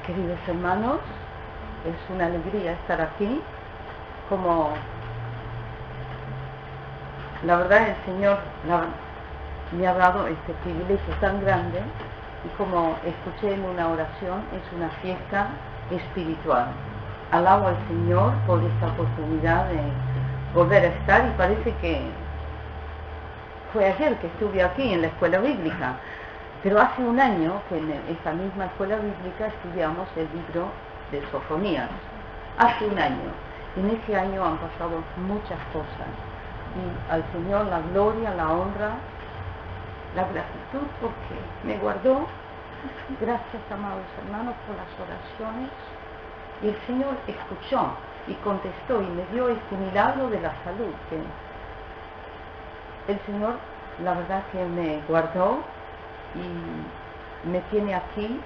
Queridos hermanos, es una alegría estar aquí. Como la verdad el Señor me ha dado este privilegio tan grande, y como escuché en una oración, es una fiesta espiritual. Alabo al Señor por esta oportunidad de volver a estar, y parece que fue ayer que estuve aquí en la escuela bíblica, pero hace un año que en esta misma escuela bíblica estudiamos el libro de Sofonías. Hace un año. En ese año han pasado muchas cosas, y al Señor la gloria, la honra, la gratitud, porque me guardó. Gracias, amados hermanos, por las oraciones, y el Señor escuchó y contestó y me dio este milagro de la salud, que el Señor, la verdad, que me guardó y me tiene aquí,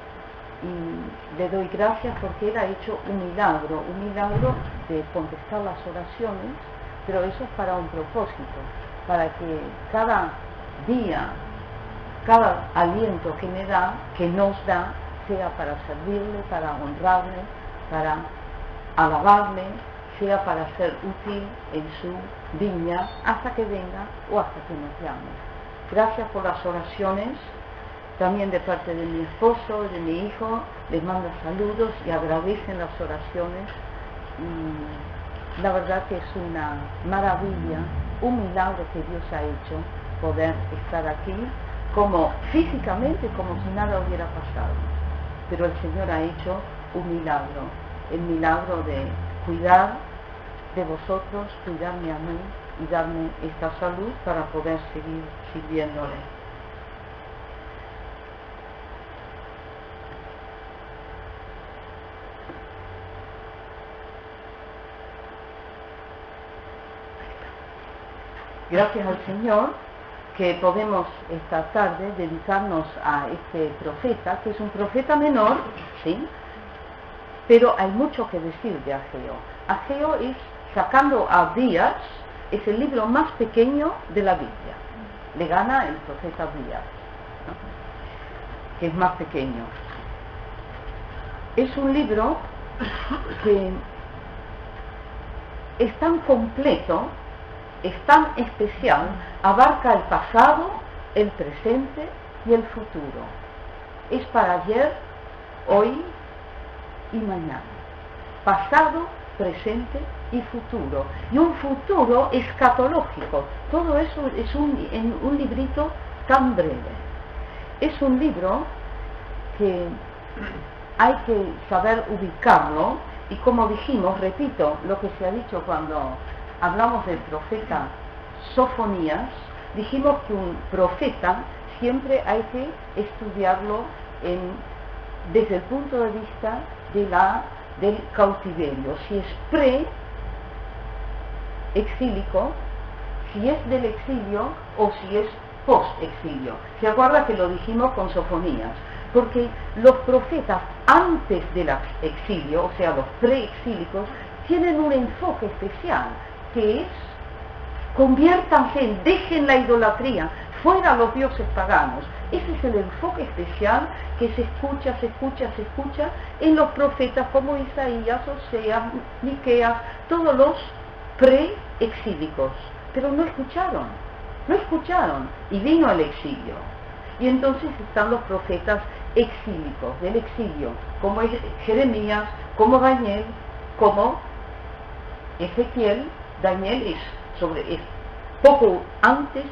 y le doy gracias porque Él ha hecho un milagro de contestar las oraciones, pero eso es para un propósito, para que cada día, cada aliento que me da, que nos da, sea para servirle, para honrarle, para alabarle, sea para ser útil en su viña hasta que venga o hasta que nos llame. Gracias por las oraciones, también de parte de mi esposo, de mi hijo, les mando saludos y agradecen las oraciones. Y la verdad que es una maravilla, un milagro que Dios ha hecho, poder estar aquí, como físicamente, como si nada hubiera pasado. Pero el Señor ha hecho un milagro, el milagro de cuidar de vosotros, cuidarme a mí y darme esta salud para poder seguir sirviéndole. Gracias al Señor que podemos esta tarde dedicarnos a este profeta, que es un profeta menor, ¿sí? Pero hay mucho que decir de Ageo. Ageo es, sacando a Abdías, es el libro más pequeño de la Biblia. Le gana el profeta Abdías, ¿no? Que es más pequeño. Es un libro que es tan completo, es tan especial, abarca el pasado, el presente y el futuro. Es para ayer, hoy y mañana. Pasado, presente y futuro. Y un futuro escatológico. Todo eso es en un librito tan breve. Es un libro que hay que saber ubicarlo, y como dijimos, repito lo que se ha dicho cuando hablamos del profeta Sofonías, dijimos que un profeta siempre hay que estudiarlo desde el punto de vista del cautiverio, si es pre-exílico, si es del exilio o si es post-exilio. ¿Se acuerda que lo dijimos con Sofonías? Porque los profetas antes del exilio, o sea, los pre-exílicos, tienen un enfoque especial, que es: conviértanse, dejen la idolatría, fuera los dioses paganos. Ese es el enfoque especial que se escucha en los profetas como Isaías, Oseas, Miqueas, todos los pre-exílicos. Pero no escucharon, y vino el exilio. Y entonces están los profetas exílicos, del exilio, como Jeremías, como Daniel, como Ezequiel. Daniel es poco antes,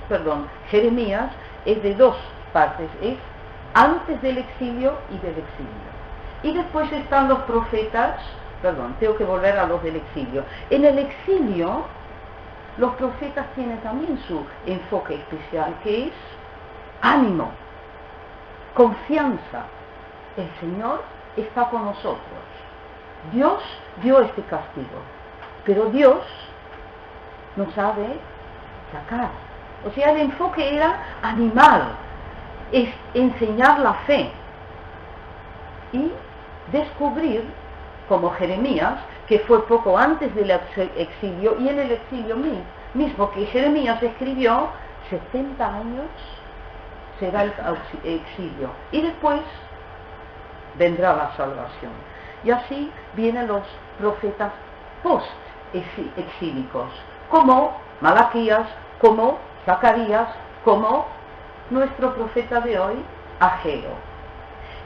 Jeremías es de dos partes, es antes del exilio y del exilio. Y después están los profetas, tengo que volver a los del exilio. En el exilio, los profetas tienen también su enfoque especial, que es ánimo, confianza. El Señor está con nosotros. Dios dio este castigo, pero Dios nos ha de sacar. O sea, el enfoque era animal, es enseñar la fe y descubrir, como Jeremías, que fue poco antes del exilio, y en el exilio mismo que Jeremías escribió, 70 años será el exilio. Y después vendrá la salvación. Y así vienen los profetas post-exílicos, como Malaquías, como Zacarías, como nuestro profeta de hoy, Ageo.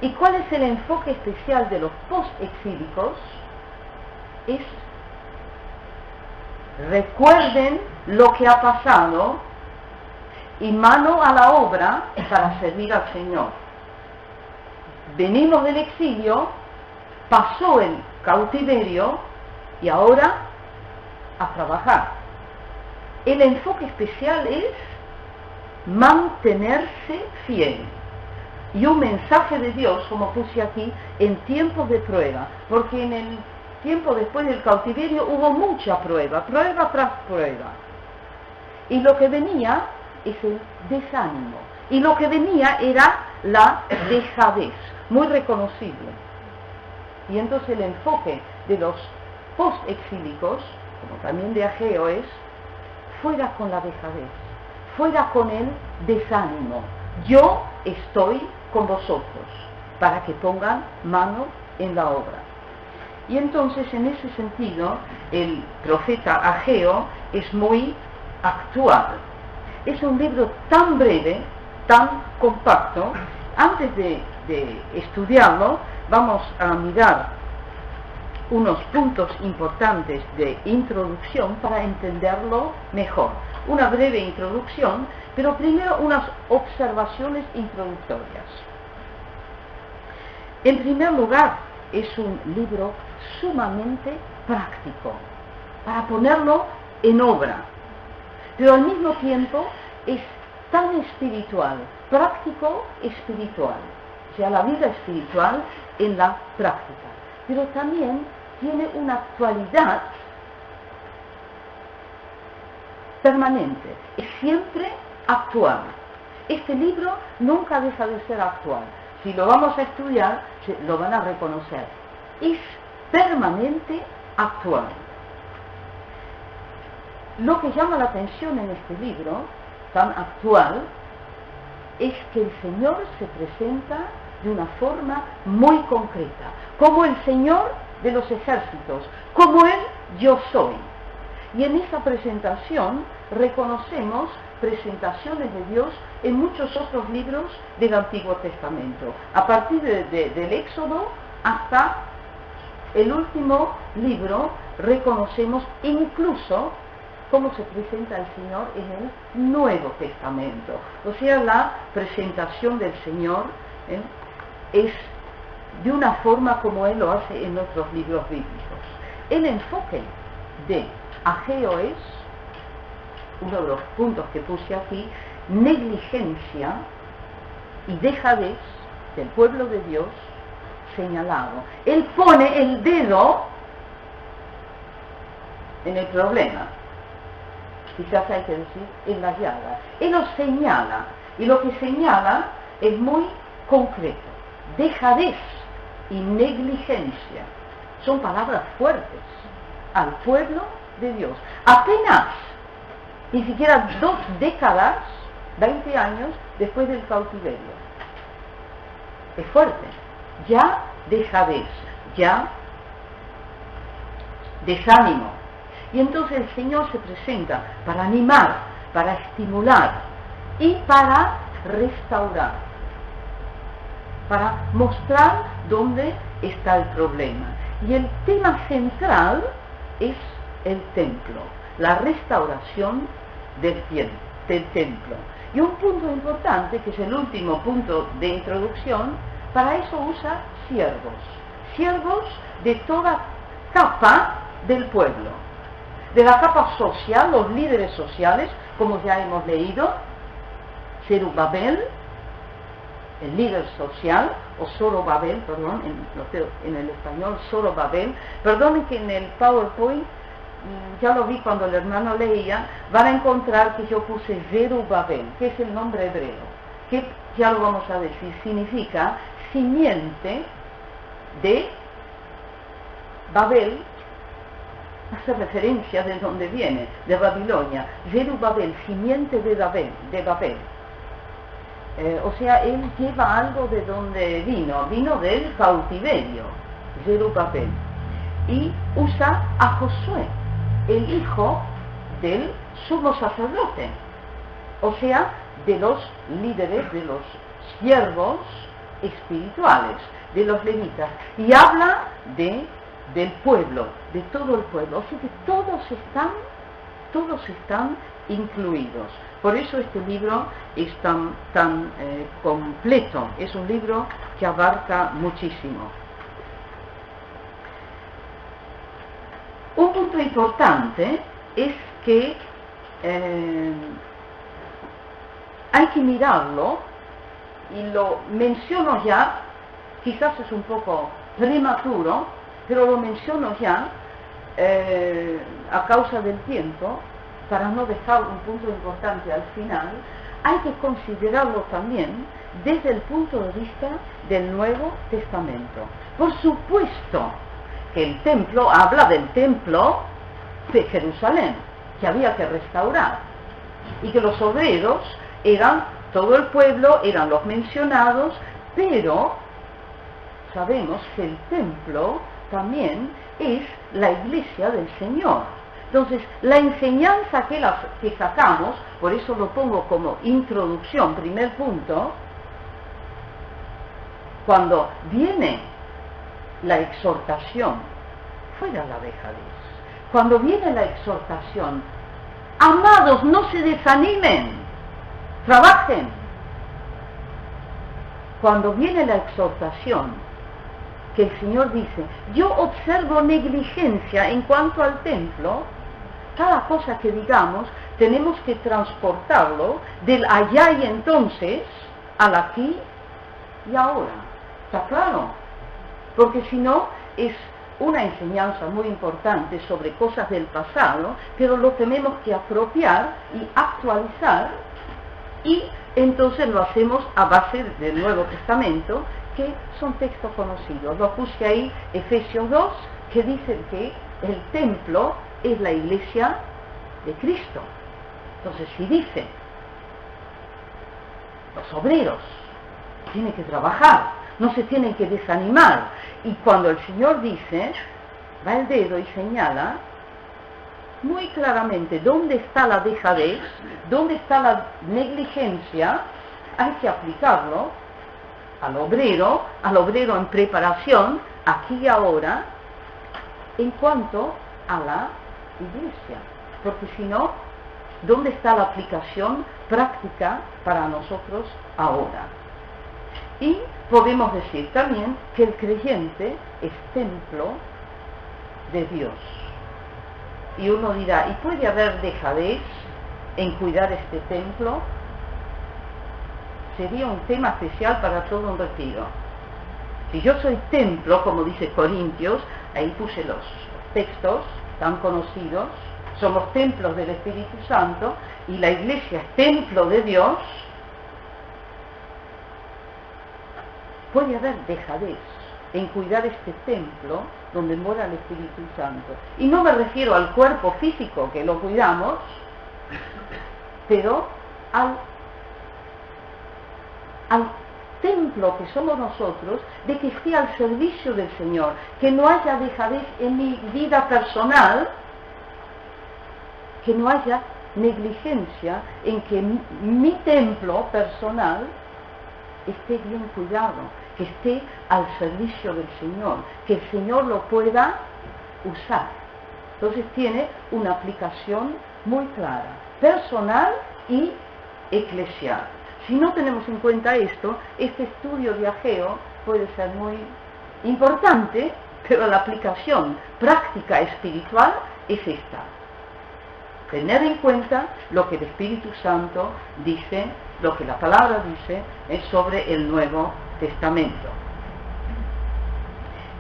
¿Y cuál es el enfoque especial de los post-exílicos? Es: recuerden lo que ha pasado y mano a la obra para servir al Señor. Venimos del exilio, pasó el cautiverio y ahora a trabajar. El enfoque especial es mantenerse fiel. Y un mensaje de Dios, como puse aquí, en tiempos de prueba, porque en el tiempo después del cautiverio hubo mucha prueba, prueba tras prueba. Y lo que venía es el desánimo. Y lo que venía era la dejadez, muy reconocible. Y entonces el enfoque de los post-exílicos, como también de Ageo, es: fuera con la dejadez, fuera con el desánimo. Yo estoy con vosotros, para que pongan mano en la obra. Y entonces, en ese sentido, el profeta Ageo es muy actual. Es un libro tan breve, tan compacto. Antes de estudiarlo, vamos a mirar unos puntos importantes de introducción para entenderlo mejor. Una breve introducción, pero primero unas observaciones introductorias. En primer lugar, es un libro sumamente práctico, para ponerlo en obra, pero al mismo tiempo es tan espiritual, práctico espiritual, o sea, la vida espiritual en la práctica, pero también tiene una actualidad permanente, es siempre actual. Este libro nunca deja de ser actual. Si lo vamos a estudiar, lo van a reconocer. Es permanente actual. Lo que llama la atención en este libro, tan actual, es que el Señor se presenta de una forma muy concreta, como el Señor de los ejércitos, como el yo soy. Y en esa presentación reconocemos presentaciones de Dios en muchos otros libros del Antiguo Testamento, a partir del Éxodo hasta el último libro. Reconocemos incluso cómo se presenta el Señor en el Nuevo Testamento. O sea, la presentación del Señor es de una forma como Él lo hace en otros libros bíblicos. El enfoque de Ageo es, uno de los puntos que puse aquí, negligencia y dejadez del pueblo de Dios señalado. Él pone el dedo en el problema, quizás hay que decir en la llaga. Él lo señala, y lo que señala es muy concreto: dejadez y negligencia. Son palabras fuertes al pueblo de Dios. Apenas, ni siquiera 2 décadas, 20 años después del cautiverio. Es fuerte. Ya dejadez, ya desánimo. Y entonces el Señor se presenta para animar, para estimular y para restaurar, para mostrar dónde está el problema. Y el tema central es el templo, la restauración del templo. Y un punto importante, que es el último punto de introducción, para eso usa siervos de toda capa del pueblo. De la capa social, los líderes sociales, como ya hemos leído, Zerubabel, el líder social, o Zorobabel, perdón, en el español, Zorobabel. Perdonen que en el PowerPoint, ya lo vi cuando el hermano leía, van a encontrar que yo puse Zerubabel, que es el nombre hebreo, que ya lo vamos a decir, significa simiente de Babel, hace referencia de donde viene, de Babilonia. Zerubabel, simiente de Babel. o sea, él lleva algo de donde vino del cautiverio, Zerubabel, y usa a Josué, el hijo del sumo sacerdote, o sea, de los líderes, de los siervos espirituales, de los levitas, y habla del pueblo, de todo el pueblo, o sea que todos están incluidos. Por eso este libro es tan completo, es un libro que abarca muchísimo. Un punto importante es que hay que mirarlo, y lo menciono ya, quizás es un poco prematuro, pero lo menciono ya a causa del tiempo, para no dejar un punto importante al final. Hay que considerarlo también desde el punto de vista del Nuevo Testamento. Por supuesto que el templo habla del templo de Jerusalén, que había que restaurar, y que los obreros eran todo el pueblo, eran los mencionados, pero sabemos que el templo también es la iglesia del Señor. Entonces, la enseñanza que sacamos, por eso lo pongo como introducción, primer punto, cuando viene la exhortación, fuera la dejadez, cuando viene la exhortación, amados, no se desanimen, trabajen. Cuando viene la exhortación, que el Señor dice, yo observo negligencia en cuanto al templo, cada cosa que digamos tenemos que transportarlo del allá y entonces al aquí y ahora. ¿Está claro? Porque si no, es una enseñanza muy importante sobre cosas del pasado, pero lo tenemos que apropiar y actualizar, y entonces lo hacemos a base del Nuevo Testamento, que son textos conocidos. Lo puse ahí, Efesios 2, que dice que el templo es la iglesia de Cristo. Entonces, si dice, los obreros tienen que trabajar, no se tienen que desanimar, y cuando el Señor dice, va el dedo y señala muy claramente dónde está la dejadez, dónde está la negligencia, hay que aplicarlo al obrero en preparación, aquí y ahora, en cuanto a la iglesia. Porque si no, ¿dónde está la aplicación práctica para nosotros ahora? Y podemos decir también que el creyente es templo de Dios. Y uno dirá, ¿y puede haber dejadez en cuidar este templo? Sería un tema especial para todo un retiro. Si yo soy templo, como dice Corintios, ahí puse los textos tan conocidos, somos templos del Espíritu Santo, y la iglesia es templo de Dios, puede haber dejadez en cuidar este templo donde mora el Espíritu Santo. Y no me refiero al cuerpo físico, que lo cuidamos, pero al templo que somos nosotros, de que esté al servicio del Señor, que no haya dejadez en mi vida personal, que no haya negligencia en que mi templo personal esté bien cuidado, que esté al servicio del Señor, que el Señor lo pueda usar. Entonces tiene una aplicación muy clara, personal y eclesial. Si no tenemos en cuenta esto, este estudio de Ageo puede ser muy importante, pero la aplicación práctica espiritual es esta. Tener en cuenta lo que el Espíritu Santo dice, lo que la palabra dice, es sobre el Nuevo Testamento.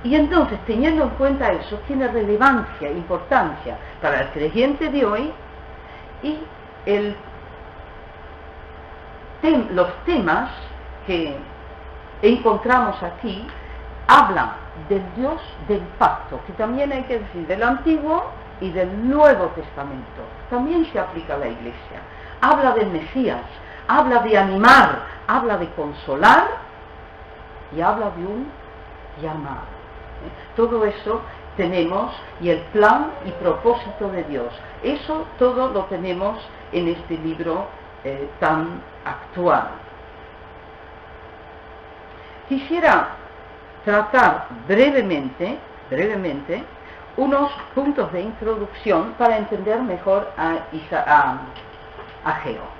Y entonces, teniendo en cuenta eso, tiene relevancia, importancia para el creyente de hoy, y los temas que encontramos aquí hablan del Dios del pacto, que también hay que decir del Antiguo y del Nuevo Testamento. También se aplica a la Iglesia. Habla del Mesías, habla de animar, habla de consolar y habla de un llamado. Todo eso tenemos, y el plan y propósito de Dios. Eso todo lo tenemos en este libro tan actual. Quisiera tratar brevemente unos puntos de introducción para entender mejor a Ageo.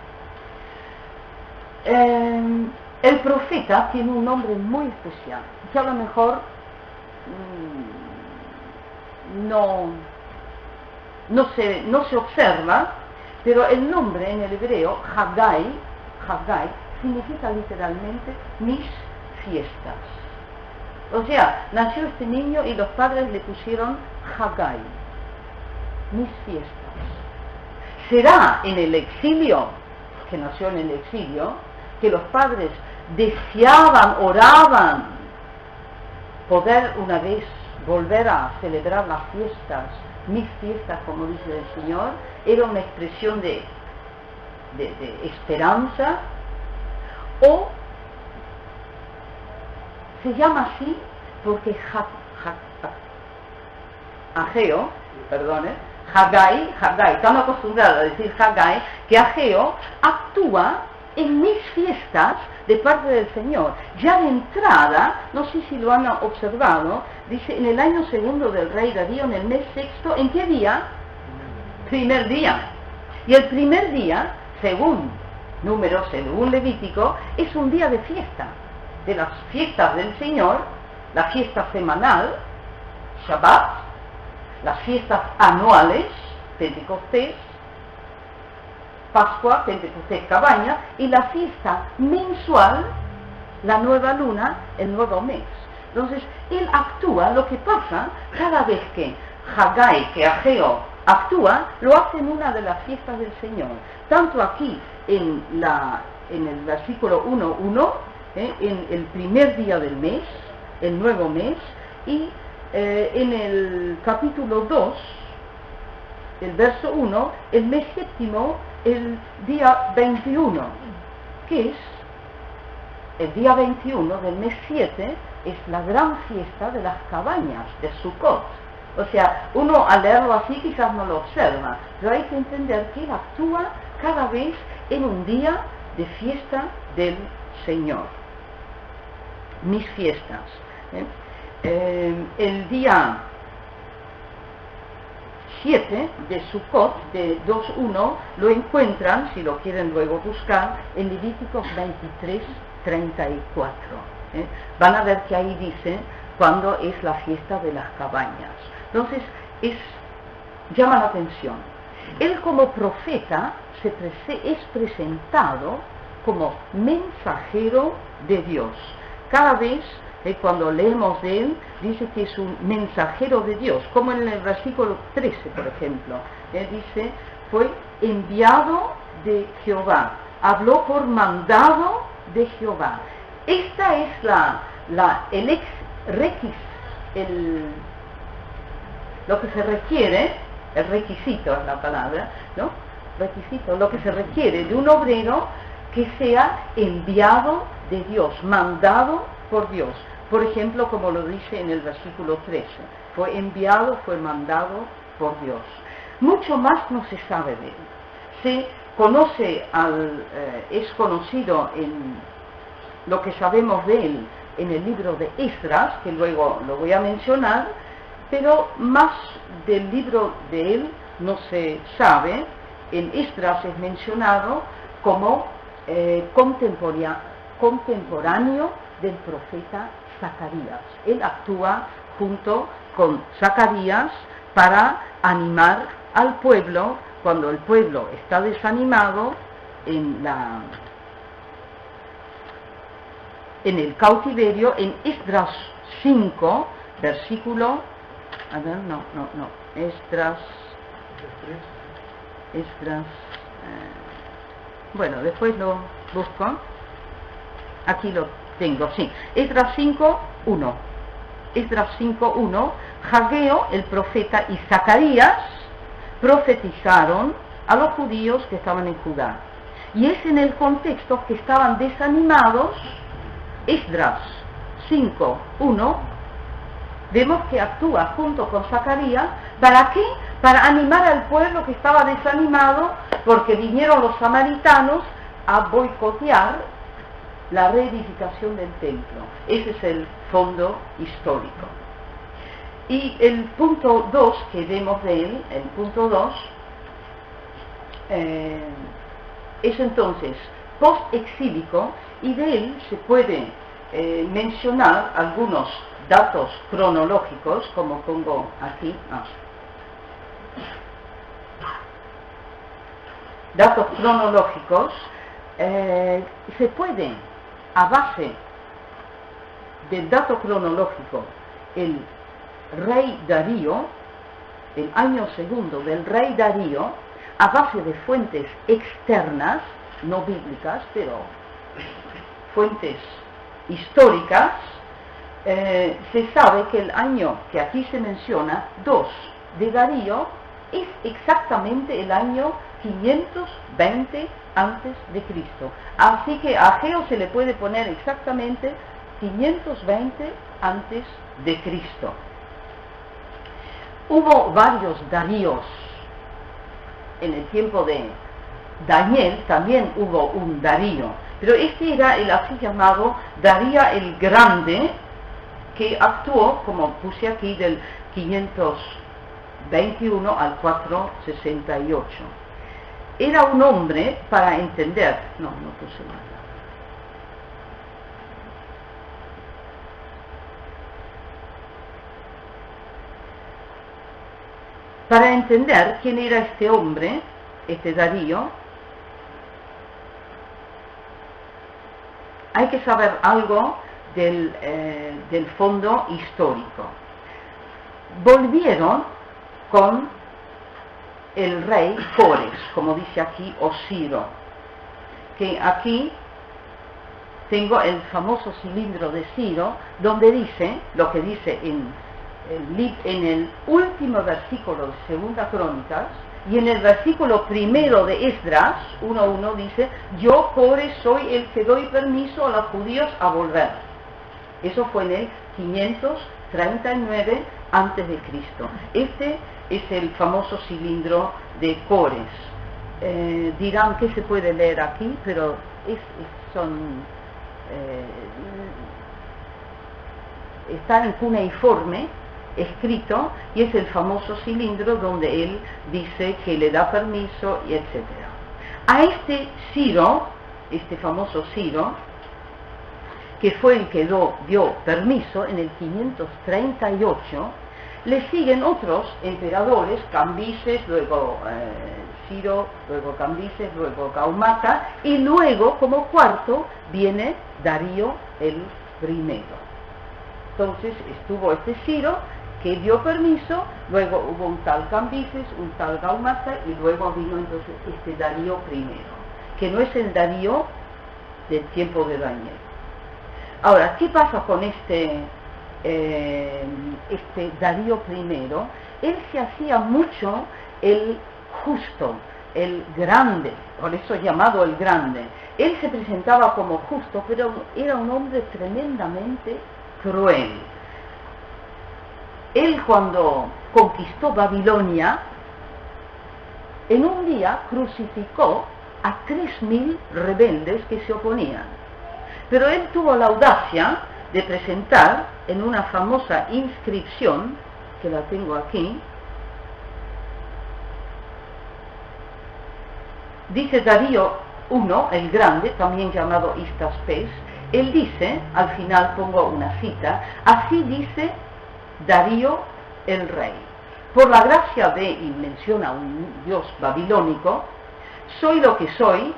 El profeta tiene un nombre muy especial, que a lo mejor no se observa, pero el nombre en el hebreo, Haggai, significa literalmente mis fiestas. O sea, nació este niño y los padres le pusieron Haggai, mis fiestas. Será en el exilio, que nació en el exilio, que los padres deseaban, oraban, poder una vez volver a celebrar las fiestas, mis fiestas, como dice el Señor. Era una expresión de esperanza, o se llama así porque Ageo, Haggai, están acostumbrados a decir Haggai, que Ageo actúa en mis fiestas de parte del Señor. Ya de entrada, no sé si lo han observado, dice en el año segundo del rey Darío, en el mes sexto. ¿En qué día? Primer día. Y el primer día, según Números, según Levítico, es un día de fiesta, de las fiestas del Señor, la fiesta semanal, Shabbat, las fiestas anuales, Pentecostés, Pascua, Pentecostés, Cabaña, y la fiesta mensual, la nueva luna, el nuevo mes. Entonces, él actúa. Lo que pasa, cada vez que Haggai, que Ageo actúa, lo hace en una de las fiestas del Señor. Tanto aquí, en el versículo 1:1, en el primer día del mes, el nuevo mes, y en el capítulo 2, el verso 1, el mes séptimo, el día 21, que es el día 21 del mes 7, es la gran fiesta de las cabañas de Sukkot. O sea, uno al leerlo así quizás no lo observa, pero hay que entender que él actúa cada vez en un día de fiesta del Señor. Mis fiestas. El día 7 de Sukkot, de 2:1, lo encuentran, si lo quieren luego buscar, en Levíticos 23:34. Van a ver que ahí dice cuándo es la fiesta de las cabañas. Entonces, llama la atención. Él como profeta es presentado como mensajero de Dios. Cada vez cuando leemos de él, dice que es un mensajero de Dios, como en el versículo 13, por ejemplo. Dice, fue enviado de Jehová, habló por mandado de Jehová. Esta es lo que se requiere, el requisito es la palabra, ¿no? Requisito, lo que se requiere de un obrero que sea enviado de Dios, mandado por Dios. Por ejemplo, como lo dice en el versículo 13, fue enviado, fue mandado por Dios. Mucho más no se sabe de él. Se conoce es conocido en lo que sabemos de él en el libro de Esdras, que luego lo voy a mencionar, pero más del libro de él no se sabe. En Esdras es mencionado como contemporáneo del profeta Zacarías. Él actúa junto con Zacarías para animar al pueblo cuando el pueblo está desanimado en el cautiverio. En Esdras 5, versículo, Esdras, bueno, después lo busco, aquí lo tengo, sí, Esdras 5:1, Esdras 5:1, Hageo, el profeta, y Zacarías profetizaron a los judíos que estaban en Judá. Y es en el contexto que estaban desanimados. Esdras 5:1, vemos que actúa junto con Zacarías. ¿Para qué? Para animar al pueblo que estaba desanimado, porque vinieron los samaritanos a boicotear la reedificación del templo. Ese es el fondo histórico. Y el punto 2 que vemos de él, el punto 2, es entonces post-exílico, y de él se puede mencionar algunos datos cronológicos, como pongo aquí. Datos cronológicos, se puede, a base del dato cronológico, el rey Darío, el año segundo del rey Darío, a base de fuentes externas, no bíblicas, pero fuentes históricas, se sabe que el año que aquí se menciona, 2 de Darío, es exactamente el año 520 antes de Cristo. Así que a Ageo se le puede poner exactamente 520 antes de Cristo. Hubo varios Daríos. En el tiempo de Daniel también hubo un Darío, pero este era el así llamado Darío el Grande, que actuó, como puse aquí, del 521 al 468. Era un hombre, para entender, no puse nada. Para entender quién era este hombre, este Darío, hay que saber algo del fondo histórico. Volvieron con el rey Cores, como dice aquí, o Ciro, que aquí tengo el famoso cilindro de Ciro, donde dice lo que dice en el último versículo de Segunda Crónicas, y en el versículo primero de Esdras 1:1 dice: yo, Cores, soy el que doy permiso a los judíos a volver. Eso fue en el 539 antes de Cristo. Este es el famoso cilindro de Cores. Dirán que se puede leer aquí, pero está en cuneiforme escrito, y es el famoso cilindro donde él dice que le da permiso, y etc. A este Ciro, este famoso Ciro, que fue el que dio permiso en el 538, le siguen otros emperadores, Cambises, luego Ciro, luego Cambises, luego Gaumata, y luego como cuarto viene Darío el primero. Entonces estuvo este Ciro que dio permiso, luego hubo un tal Cambises, un tal Gaumata, y luego vino entonces este Darío primero, que no es el Darío del tiempo de Daniel. Ahora, ¿qué pasa con este Darío primero? Él se hacía mucho el justo, el grande, por eso llamado el grande. Él se presentaba como justo, pero era un hombre tremendamente cruel. Él, cuando conquistó Babilonia, en un día crucificó a 3.000 rebeldes que se oponían. Pero él tuvo la audacia de presentar en una famosa inscripción, que la tengo aquí, dice Darío I, el Grande, también llamado Istaspes. Él dice, al final pongo una cita: así dice Darío el rey, por la gracia de, y menciona un dios babilónico, soy lo que soy,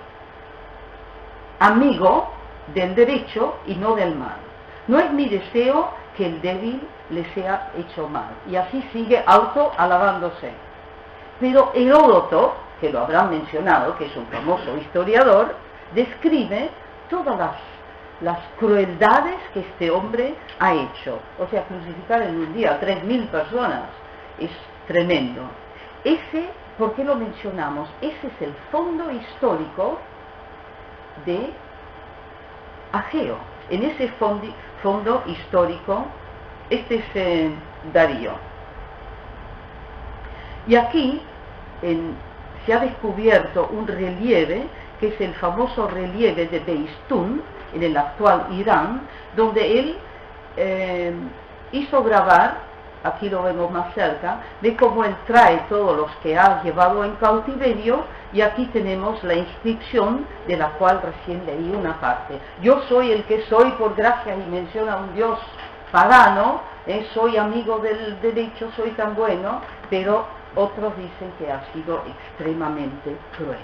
amigo del derecho y no del mal. No es mi deseo que el débil le sea hecho mal. Y así sigue autoalabándose. Pero Heródoto, que lo habrán mencionado, que es un famoso historiador, describe todas las crueldades que este hombre ha hecho. O sea, crucificar en un día a 3.000 personas es tremendo. ¿Por qué lo mencionamos? Ese es el fondo histórico de Ageo. En ese fondo histórico, este es Darío. Y aquí se ha descubierto un relieve, que es el famoso relieve de Beistún, en el actual Irán, donde él hizo grabar, aquí lo vemos más cerca, de cómo él trae todos los que ha llevado en cautiverio, y aquí tenemos la inscripción de la cual recién leí una parte. Yo soy el que soy por gracia, y menciona un Dios pagano, soy amigo del derecho, soy tan bueno, pero otros dicen que ha sido extremadamente cruel.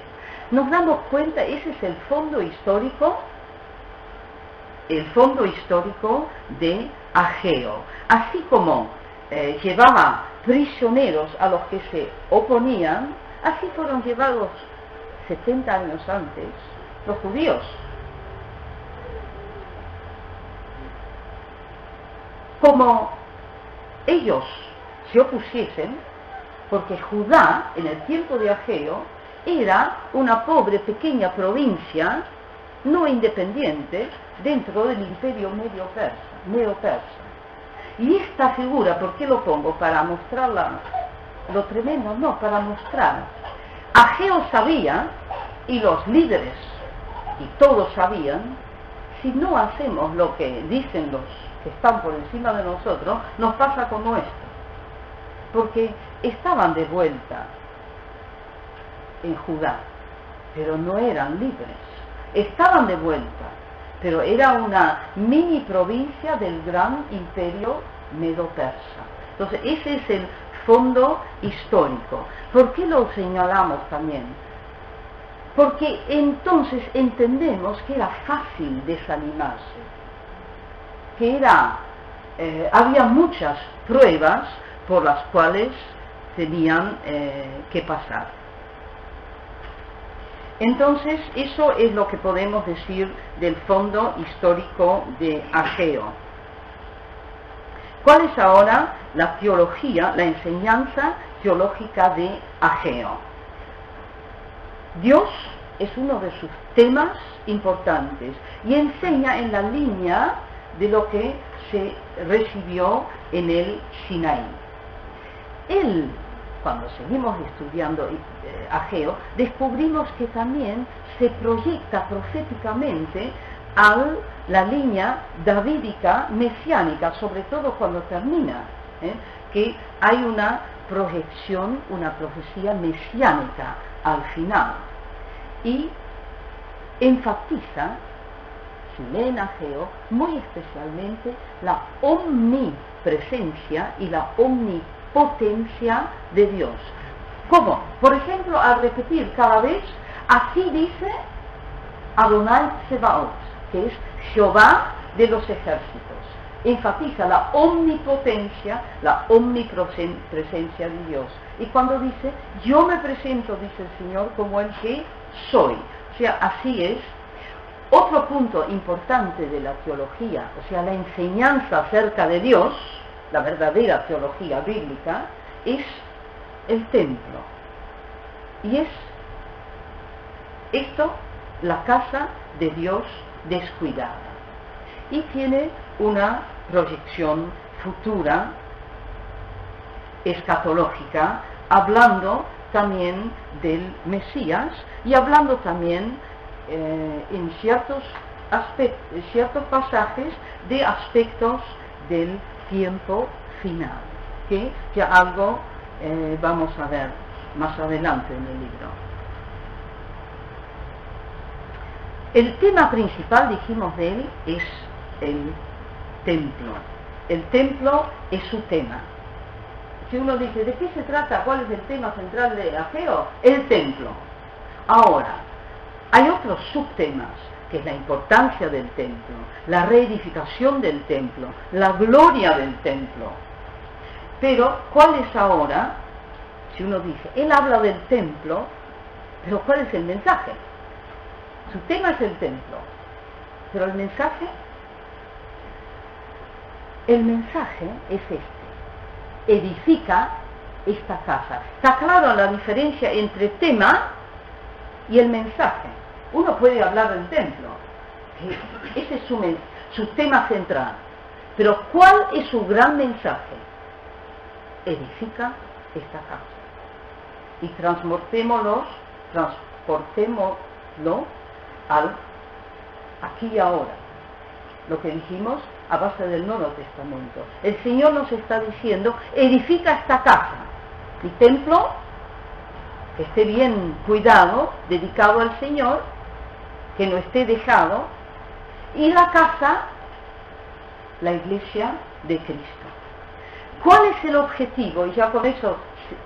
Nos damos cuenta, ese es el fondo histórico de Ageo. Así como llevaba prisioneros a los que se oponían, así fueron llevados 70 años antes los judíos. Como ellos se opusiesen, porque Judá, en el tiempo de Ageo, era una pobre pequeña provincia no independiente dentro del imperio medo-persa. Y esta figura, ¿por qué lo pongo? ¿Para mostrar lo tremendo? No, para mostrar. Ageo sabía, y los líderes, y todos sabían, si no hacemos lo que dicen los que están por encima de nosotros, nos pasa como esto. Porque estaban de vuelta en Judá, pero no eran libres. Estaban de vuelta, pero era una mini provincia del gran imperio medo-persa. Entonces, ese es el fondo histórico. ¿Por qué lo señalamos también? Porque entonces entendemos que era fácil desanimarse, que había muchas pruebas por las cuales tenían que pasar. Entonces, eso es lo que podemos decir del fondo histórico de Ageo. ¿Cuál es ahora la teología, la enseñanza teológica de Ageo? Dios es uno de sus temas importantes y enseña en la línea de lo que se recibió en el Sinaí. Cuando seguimos estudiando Ageo, descubrimos que también se proyecta proféticamente a la línea davídica mesiánica, sobre todo cuando termina, que hay una proyección, una profecía mesiánica al final, y enfatiza, si leen Ageo, muy especialmente la omnipresencia y la omnipotencia de Dios. ¿Cómo? Por ejemplo, al repetir cada vez, así dice Adonai Tsebaot, que es Jehová de los ejércitos. Enfatiza la omnipotencia, la omnipresencia de Dios. Y cuando dice, yo me presento, dice el Señor, como el que soy. O sea, así es. Otro punto importante de la teología, o sea, la enseñanza acerca de Dios, la verdadera teología bíblica, es el templo. Y es esto la casa de Dios descuidada. Y tiene una proyección futura, escatológica, hablando también del Mesías y hablando también en ciertos pasajes de aspectos del tiempo final, que ya algo vamos a ver más adelante en el libro. El tema principal, dijimos, de él es el templo. El templo es su tema. Si uno dice, ¿de qué se trata? ¿Cuál es el tema central de Ageo? El templo. Ahora, hay otros subtemas, que es la importancia del templo, la reedificación del templo, la gloria del templo. Pero, ¿cuál es ahora? Si uno dice, él habla del templo, pero ¿cuál es el mensaje? Su tema es el templo, pero el mensaje es este: edifica esta casa. Está claro la diferencia entre tema y el mensaje. Uno puede hablar del templo, que ese es su tema central, pero ¿cuál es su gran mensaje? Edifica esta casa y transportémoslo al aquí y ahora, lo que dijimos a base del Nuevo Testamento. El Señor nos está diciendo, edifica esta casa, mi templo, que esté bien cuidado, dedicado al Señor, que no esté dejado, y la casa, la iglesia de Cristo. ¿Cuál es el objetivo? Y ya con eso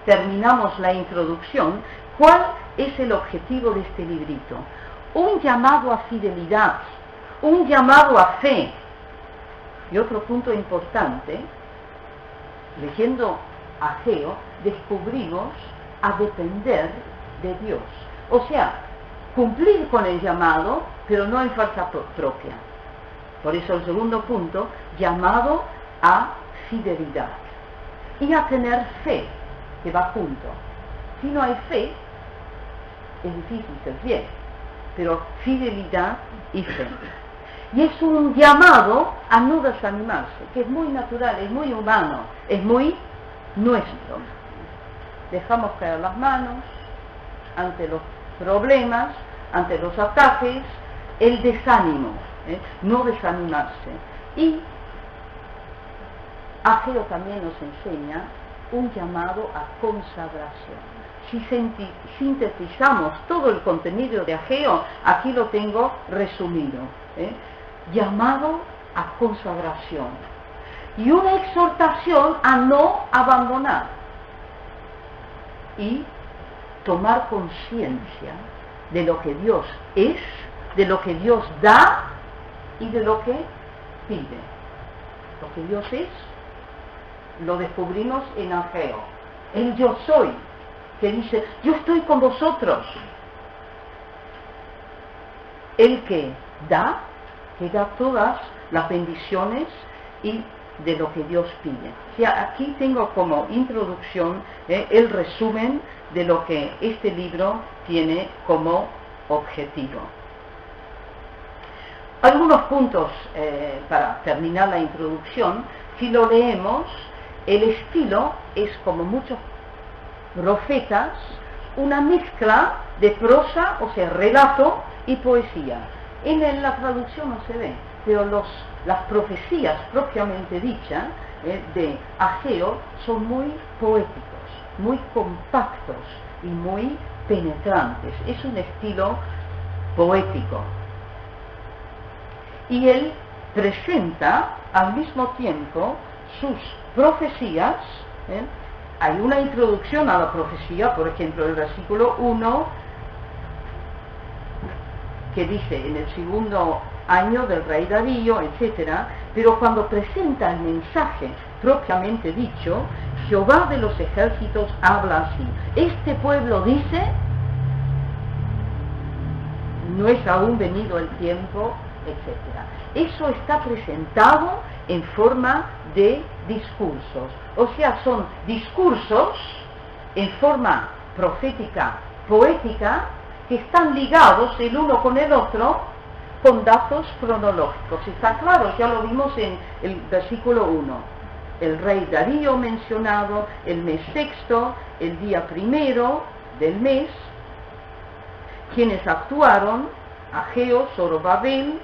terminamos la introducción. ¿Cuál es el objetivo de este librito? Un llamado a fidelidad, un llamado a fe. Y otro punto importante, leyendo Ageo, descubrimos a depender de Dios. O sea, cumplir con el llamado, pero no en fuerza propia. Por eso el segundo punto, llamado a fidelidad. Y a tener fe, que va junto. Si no hay fe, es difícil ser fiel, pero fidelidad y fe. Y es un llamado a no desanimarse, que es muy natural, es muy humano, es muy nuestro. Dejamos caer las manos ante los problemas, ante los ataques, el desánimo, no desanimarse. Y Ageo también nos enseña un llamado a consagración. Si sintetizamos todo el contenido de Ageo, aquí lo tengo resumido. Llamado a consagración. Y una exhortación a no abandonar. Y tomar conciencia de lo que Dios es, de lo que Dios da y de lo que pide. Lo que Dios es, lo descubrimos en Ageo. El yo soy, que dice, yo estoy con vosotros. El que da todas las bendiciones y de lo que Dios pide. O sea, aquí tengo como introducción el resumen de lo que este libro tiene como objetivo. Algunos puntos para terminar la introducción. Si lo leemos, el estilo es, como muchos profetas, una mezcla de prosa, o sea, relato y poesía. En la traducción no se ve, pero las profecías propiamente dichas de Ageo son muy poéticos, muy compactos y muy penetrantes. Es un estilo poético. Y él presenta al mismo tiempo sus profecías. Hay una introducción a la profecía, por ejemplo, el versículo 1, que dice, en el segundo año del rey Darío, etc. Pero cuando presenta el mensaje propiamente dicho, Jehová de los ejércitos habla así. Este pueblo dice, no es aún venido el tiempo, etc. Eso está presentado en forma de discursos. O sea, son discursos en forma profética, poética, que están ligados el uno con el otro con datos cronológicos. Está claro, ya lo vimos en el versículo 1. El rey Darío mencionado, el mes sexto, el día primero del mes, quienes actuaron, Ageo, Zorobabel,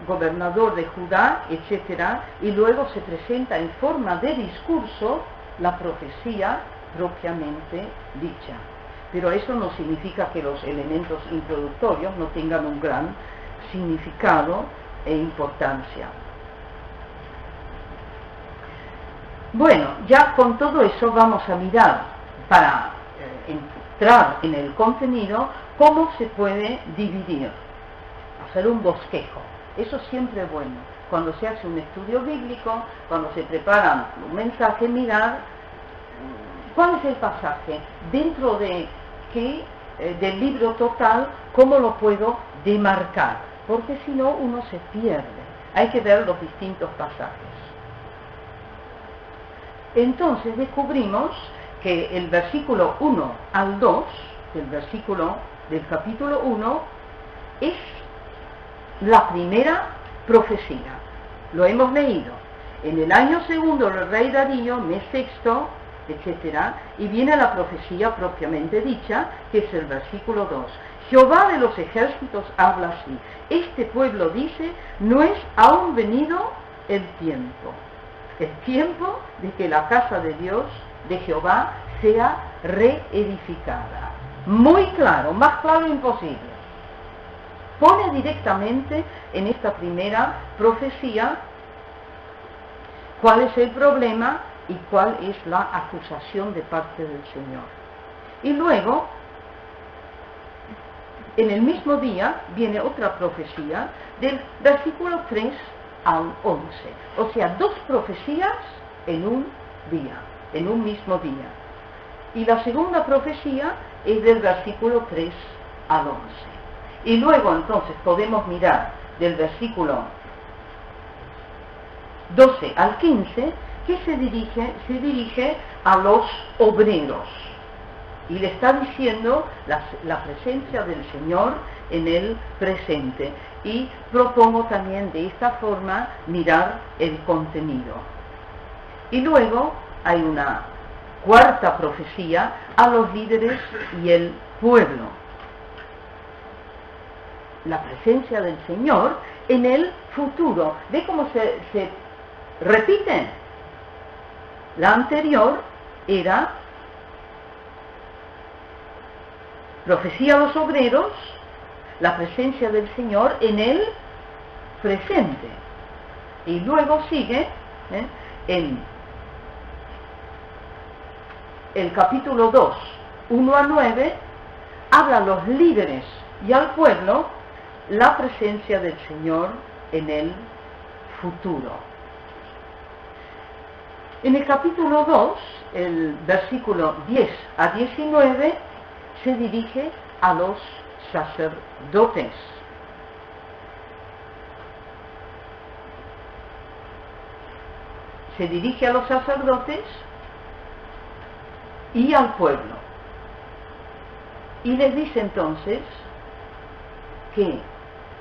gobernador de Judá, etc. Y luego se presenta en forma de discurso la profecía propiamente dicha. Pero eso no significa que los elementos introductorios no tengan un gran significado e importancia. Bueno, ya con todo eso vamos a mirar, para entrar en el contenido, cómo se puede dividir, hacer un bosquejo. Eso siempre es bueno. Cuando se hace un estudio bíblico, cuando se prepara un mensaje, mirar cuál es el pasaje dentro de del libro total, cómo lo puedo demarcar, porque si no uno se pierde. Hay que ver los distintos pasajes. Entonces descubrimos que el versículo 1 al 2, del capítulo 1, es la primera profecía. Lo hemos leído. En el año segundo del rey Darío, mes sexto, etc., y viene la profecía propiamente dicha, que es el versículo 2. Jehová de los ejércitos habla así: este pueblo dice, no es aún venido el tiempo de que la casa de Dios, de Jehová, sea reedificada. Muy claro, más claro imposible. Pone directamente en esta primera profecía cuál es el problema y cuál es la acusación de parte del Señor. Y luego, en el mismo día, viene otra profecía del versículo 3 al 11. O sea, dos profecías en un día, en un mismo día. Y la segunda profecía es del versículo 3 al 11. Y luego entonces podemos mirar del versículo 12 al 15, que se dirige a los obreros. Y le está diciendo la presencia del Señor en el presente. Y propongo también de esta forma mirar el contenido. Y luego hay una cuarta profecía a los líderes y el pueblo. La presencia del Señor en el futuro. ¿Ve cómo se repiten? La anterior era profecía a los obreros, la presencia del Señor en el presente. Y luego sigue en el capítulo 2, 1 a 9, habla a los líderes y al pueblo la presencia del Señor en el futuro. En el capítulo 2, el versículo 10 a 19, se dirige a los sacerdotes. Se dirige a los sacerdotes y al pueblo. Y les dice entonces que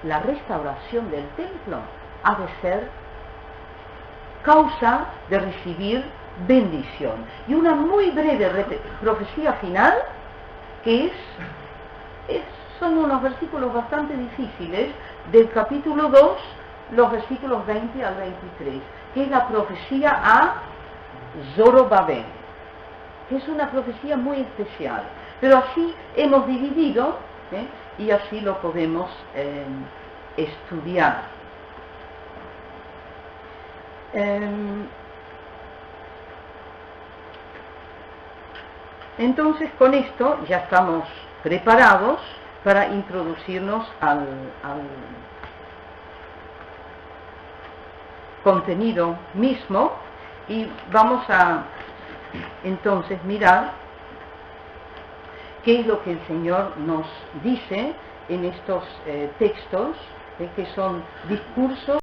la restauración del templo ha de ser causa de recibir bendición. Y una muy breve profecía final, que son unos versículos bastante difíciles, del capítulo 2, los versículos 20 al 23, que es la profecía a Zorobabel, que es una profecía muy especial. Pero así hemos dividido, y así lo podemos estudiar. Entonces, con esto ya estamos preparados para introducirnos al contenido mismo, y vamos a entonces mirar qué es lo que el Señor nos dice en estos textos, que son discursos